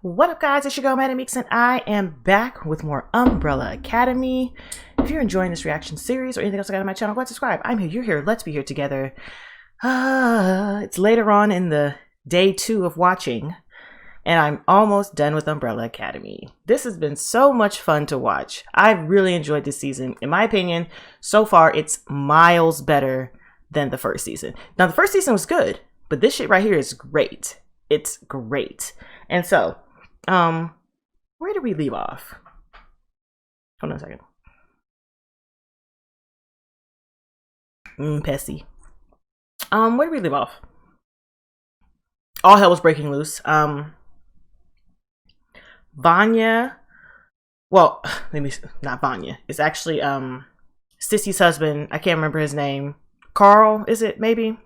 What up, guys? It's your girl ManicMeeks, and I am back with more Umbrella Academy. If you're enjoying this reaction series or anything else I got on my channel, go ahead and subscribe. I'm here, you're here, let's be here together. It's later on in the day 2 of watching, and I'm almost done with Umbrella Academy. This has been so much fun to watch. I've really enjoyed this season. In my opinion, so far, it's miles better than the first season. Now, the first season was good, but this shit right here is great. It's great. And so, where did we leave off? Hold on a second. Pessy. Where did we leave off? All hell was breaking loose. Vanya, well, not Vanya. It's actually, Sissy's husband. I can't remember his name. Carl, is it maybe?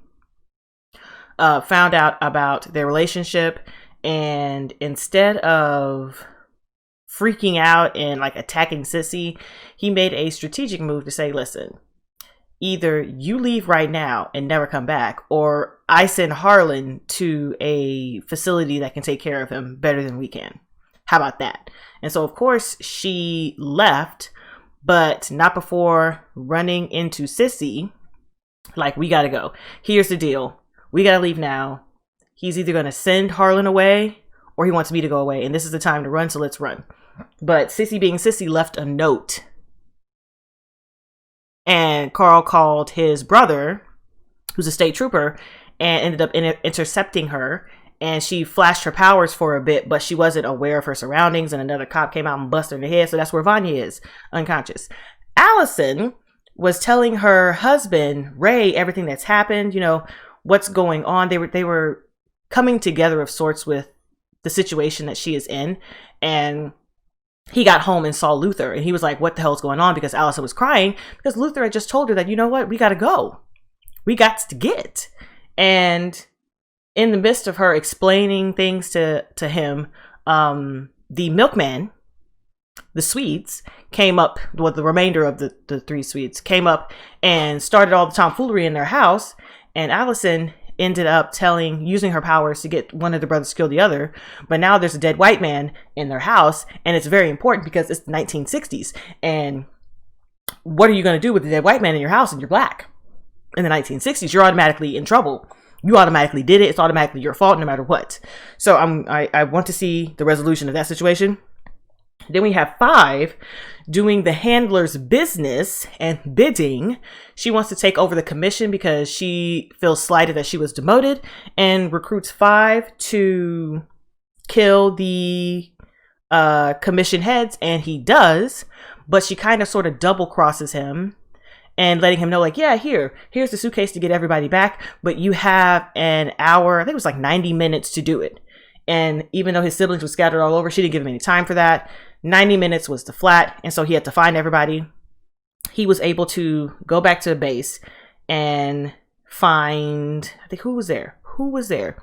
Found out about their relationship, and instead of freaking out and like attacking Sissy, he made a strategic move to say, listen, either you leave right now and never come back, or I send Harlan to a facility that can take care of him better than we can. How about that? And so of course she left, but not before running into Sissy. Like, we gotta go. Here's the deal. We gotta leave now. He's either gonna send Harlan away or he wants me to go away, and this is the time to run, so let's run. But Sissy, being Sissy, left a note. And Carl called his brother, who's a state trooper, and ended up intercepting her. And she flashed her powers for a bit, but she wasn't aware of her surroundings, and another cop came out and busted her in the head. So that's where Vanya is, unconscious. Allison was telling her husband, Ray, everything that's happened, you know, what's going on. They were coming together of sorts with the situation that she is in. And he got home and saw Luther, and he was like, what the hell's going on? Because Allison was crying because Luther had just told her that, you know what, we got to go. We got to get. And in the midst of her explaining things to him, the milkman, the Swedes, came up, well, the remainder of the 3 Swedes came up and started all the tomfoolery in their house. And Allison ended up using her powers to get one of the brothers to kill the other. But now there's a dead white man in their house, and it's very important because it's the 1960s. And what are you going to do with the dead white man in your house and you're black? In the 1960s, you're automatically in trouble. You automatically did it. It's automatically your fault no matter what. So I want to see the resolution of that situation. Then we have 5 doing the handler's business and bidding. She wants to take over the commission because she feels slighted that she was demoted, and recruits 5 to kill the commission heads, and he does, but she kind of sort of double crosses him and letting him know, like, yeah, here's the suitcase to get everybody back, but you have an hour, I think it was like 90 minutes to do it. And even though his siblings were scattered all over, she didn't give him any time for that. 90 minutes was the flat, and so he had to find everybody. He was able to go back to the base and find, I think, who was there? Who was there?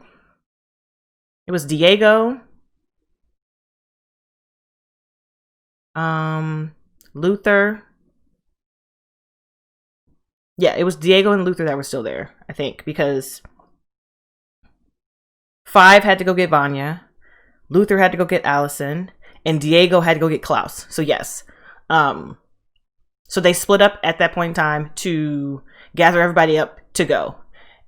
It was Diego, Luther. Yeah, it was Diego and Luther that were still there, I think, because 5 had to go get Vanya, Luther had to go get Allison, and Diego had to go get Klaus. So yes. So they split up at that point in time to gather everybody up to go.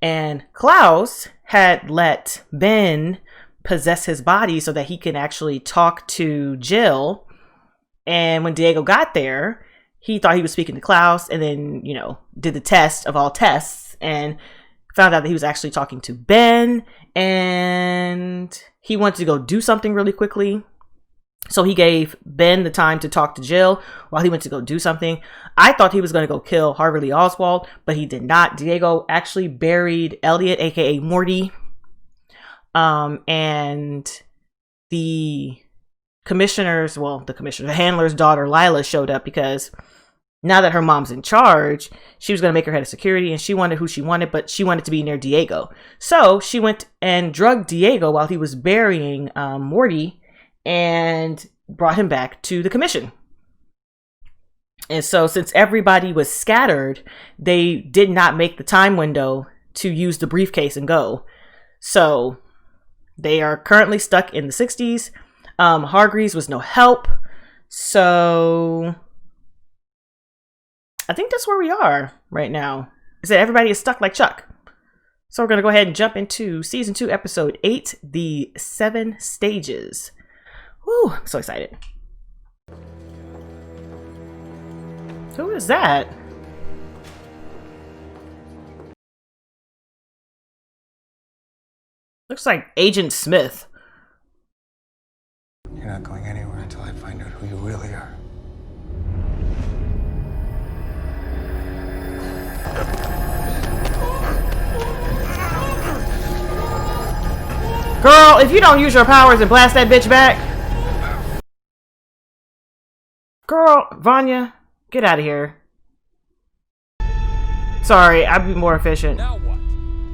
And Klaus had let Ben possess his body so that he can actually talk to Jill. And when Diego got there, he thought he was speaking to Klaus, and then, you know, did the test of all tests and found out that he was actually talking to Ben, and he wanted to go do something really quickly. So he gave Ben the time to talk to Jill while he went to go do something. I thought he was going to go kill Harvey Lee Oswald, but he did not. Diego actually buried Elliot, aka Morty. And the the handler's daughter, Lila, showed up because now that her mom's in charge, she was going to make her head of security, and she wanted who she wanted, but she wanted to be near Diego. So she went and drugged Diego while he was burying Morty, and brought him back to the commission. And so since everybody was scattered, they did not make the time window to use the briefcase and go. So they are currently stuck in the 60s. Hargreaves was no help. So I think that's where we are right now. Is that everybody is stuck like Chuck. So we're going to go ahead and jump into season 2, episode 8, the 7 stages. Woo, I'm so excited. Who is that? Looks like Agent Smith. You're not going anywhere until I find out who you really are. Girl, if you don't use your powers and blast that bitch back. Girl, Vanya, get out of here. Sorry, I'd be more efficient. Now what?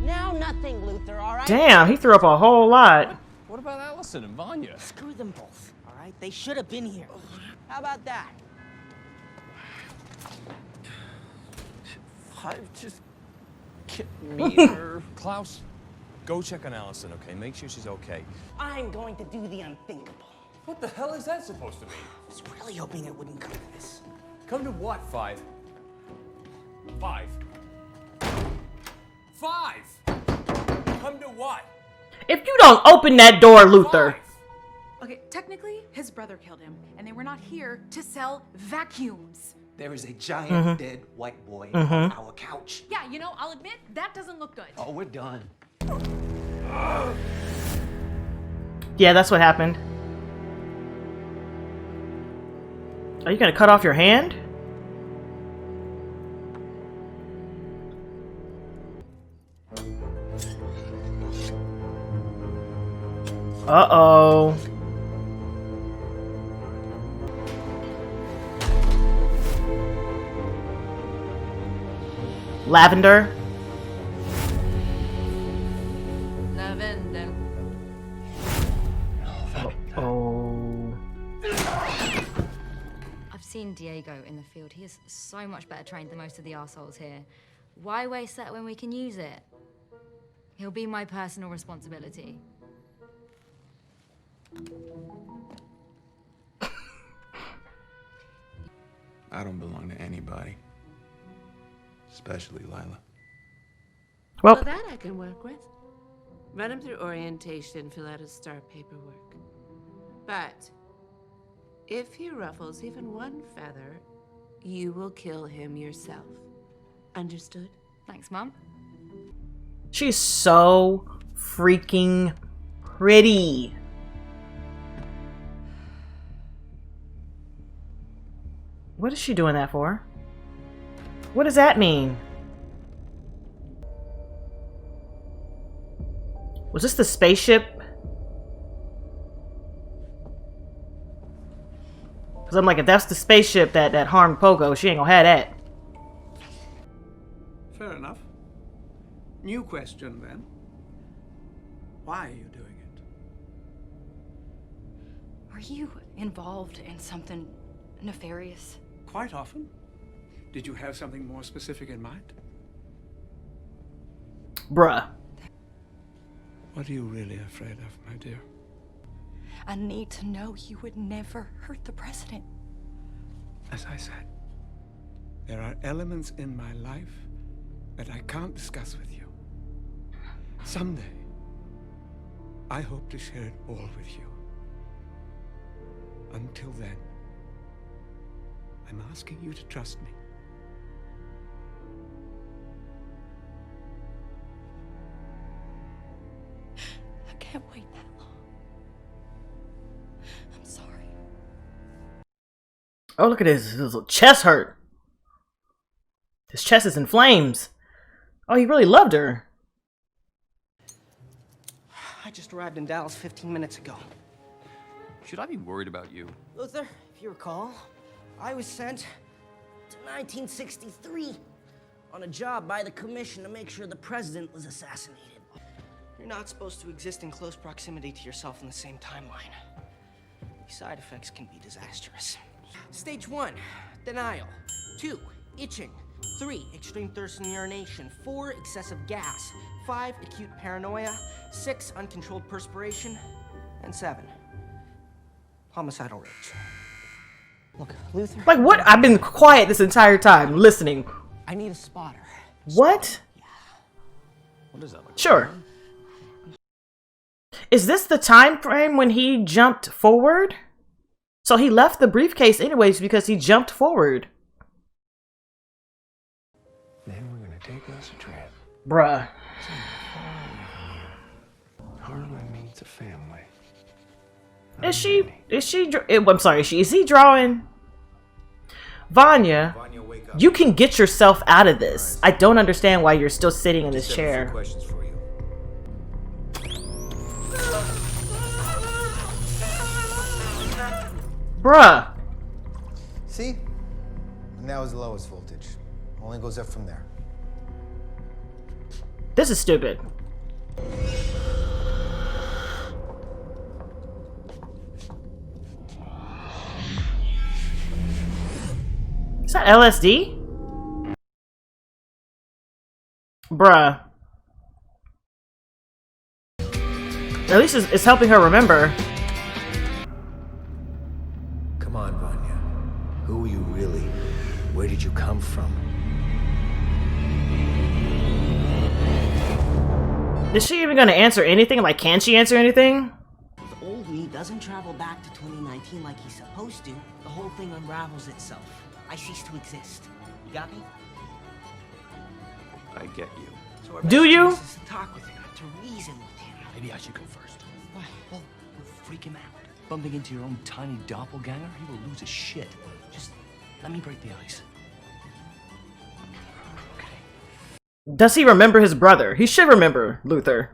Now nothing, Luther, all right? Damn, he threw up a whole lot. What about Allison and Vanya? Screw them both, all right? They should have been here. How about that? I've just me her. Klaus, go check on Allison, okay? Make sure she's okay. I'm going to do the unthinkable. What the hell is that supposed to mean? I was really hoping it wouldn't come to this. Come to what, Five? Five. Come to what? If you don't open that door, Luther. Five. Okay, technically, his brother killed him, and they were not here to sell vacuums. There is a giant dead white boy on our couch. Yeah, you know, I'll admit, that doesn't look good. Oh, we're done. Yeah, that's what happened. Are you gonna cut off your hand? Uh-oh. Lavender. Lavender. Oh. I've seen Diego in the field. He is so much better trained than most of the arseholes here. Why waste that when we can use it? He'll be my personal responsibility. I don't belong to anybody. Especially Lila. Well, that I can work with. Run him through orientation, fill out his start paperwork. But if he ruffles even one feather, you will kill him yourself. Understood? Thanks, Mum. she's so freaking pretty. What is she doing that for? What does that mean? Was this the spaceship? Because I'm like, if that's the spaceship that harmed Pogo, she ain't gonna have that. Fair enough. New question then. Why are you doing it? Are you involved in something nefarious? Quite often. Did you have something more specific in mind? Bruh. What are you really afraid of, my dear? I need to know you would never hurt the president. As I said, there are elements in my life that I can't discuss with you. Someday, I hope to share it all with you. Until then, I'm asking you to trust me. I can't wait that long. I'm sorry. Oh, look at his little chest hurt. His chest is in flames. Oh, he really loved her. I just arrived in Dallas 15 minutes ago. Should I be worried about you? Luther, if you recall, I was sent to 1963 on a job by the commission to make sure the president was assassinated. You're not supposed to exist in close proximity to yourself in the same timeline. These side effects can be disastrous. Stage 1, denial. 2, itching. 3, extreme thirst and urination. 4, excessive gas. 5, acute paranoia. 6, uncontrolled perspiration. And 7, homicidal rage. Look, Luther. Like what? I've been quiet this entire time, listening. I need a spotter. What? What is that? Like Sure. Is this the time frame when he jumped forward? So he left the briefcase anyways because he jumped forward. Then we're gonna take us a trip. Bruh. Harlan needs a family. Is he drawing? Vanya, you can get yourself out of this. I don't understand why you're still sitting in this chair. Questions for you. Bruh. See? And that was the lowest voltage. Only goes up from there. This is stupid. Is that LSD? Bruh. At least it's helping her remember. Come on, Vanya. Who are you really? Where did you come from? Is she even gonna answer anything? Like, can she answer anything? If old me doesn't travel back to 2019 like he's supposed to, the whole thing unravels itself. I cease to exist. You got me? I get you. So our Do best you? chance is to talk with him, to reason with him. Maybe I should go first. Why? Well, we'll freak him out. Bumping into your own tiny doppelganger, he will lose his shit. Just let me break the ice. Okay. Does he remember his brother? He should remember Luther.